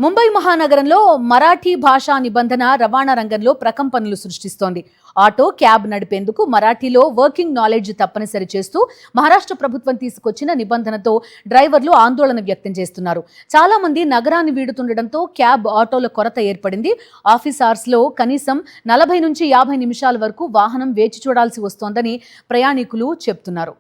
ముంబై మహానగరంలో మరాఠీ భాషా నిబంధన రవాణా రంగంలో ప్రకంపనలు సృష్టిస్తోంది. ఆటో, క్యాబ్ నడిపేందుకు మరాఠీలో వర్కింగ్ నాలెడ్జ్ తప్పనిసరి చేస్తూ మహారాష్ట్ర ప్రభుత్వం తీసుకొచ్చిన నిబంధనతో డ్రైవర్లు ఆందోళన వ్యక్తం చేస్తున్నారు. చాలా మంది నగరాన్ని వీడుతుండటంతో క్యాబ్, ఆటోల కొరత ఏర్పడింది. ఆఫీస్ అవర్స్ లో కనీసం 40 నుంచి 50 నిమిషాల వరకు వాహనం వేచి చూడాల్సి వస్తోందని ప్రయాణికులు చెబుతున్నారు.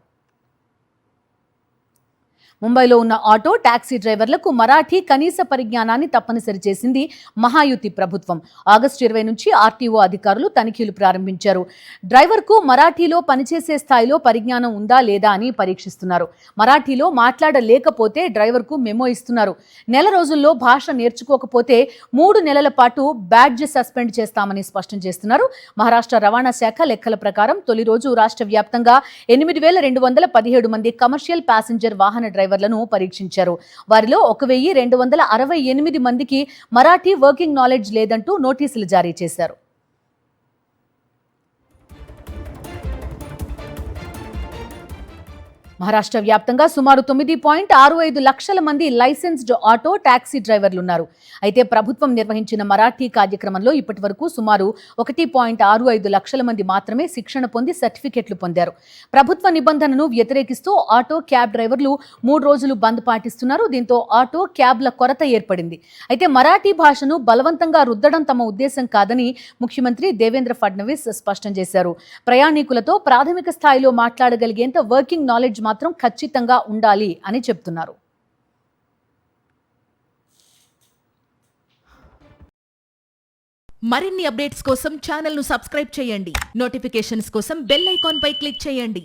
ముంబైలో ఉన్న ఆటో, టాక్సీ డ్రైవర్లకు మరాఠీ కనీస పరిజ్ఞానాన్ని తప్పనిసరి చేసింది మహాయుతి ప్రభుత్వం. ఆగస్టు 20 నుంచి ఆర్టీఓ అధికారులు తనిఖీలు ప్రారంభించారు. డ్రైవర్కు మరాఠీలో పనిచేసే స్థాయిలో పరిజ్ఞానం ఉందా లేదా అని పరీక్షిస్తున్నారు. మరాఠీలో మాట్లాడలేకపోతే డ్రైవర్కు మెమో ఇస్తున్నారు. నెల రోజుల్లో భాష నేర్చుకోకపోతే 3 నెలల పాటు బ్యాడ్జ్ సస్పెండ్ చేస్తామని స్పష్టం చేస్తున్నారు. మహారాష్ట్ర రవాణా శాఖ లెక్కల ప్రకారం తొలి రోజు రాష్ట్ర వ్యాప్తంగా 8,217 మంది కమర్షియల్ ప్యాసింజర్ వాహన డ్రైవర్లను పరీక్షించారు. వారిలో 1,268 మందికి మరాఠీ వర్కింగ్ నాలెడ్జ్ లేదంటూ నోటీసులు జారీ చేశారు. మహారాష్ట్ర వ్యాప్తంగా సుమారు 9.65 లక్షల మంది లైసెన్స్డ్ ఆటో, టాక్సీ డ్రైవర్లున్నారు. అయితే ప్రభుత్వం నిర్వహించిన మరాఠీ కార్యక్రమంలో ఇప్పటి వరకు సుమారు 1.65 లక్షల మంది మాత్రమే శిక్షణ పొంది సర్టిఫికెట్లు పొందారు. ప్రభుత్వ నిబంధనను వ్యతిరేకిస్తూ ఆటో, క్యాబ్ డ్రైవర్లు 3 రోజులు బంద్ పాటిస్తున్నారు. దీంతో ఆటో, క్యాబ్ల కొరత ఏర్పడింది. అయితే మరాఠీ భాషను బలవంతంగా రుద్దడం తమ ఉద్దేశం కాదని ముఖ్యమంత్రి దేవేంద్ర ఫడ్నవీస్ స్పష్టం చేశారు. ప్రయాణికులతో ప్రాథమిక స్థాయిలో మాట్లాడగలిగేంత వర్కింగ్ నాలెడ్జ్ మాత్రం ఖచ్చితంగా ఉండాలి అని చెప్తున్నారు. మరిన్ని అప్డేట్స్ కోసం ఛానల్ ను సబ్స్క్రైబ్ చేయండి. నోటిఫికేషన్స్ కోసం బెల్ ఐకాన్ పై క్లిక్ చేయండి.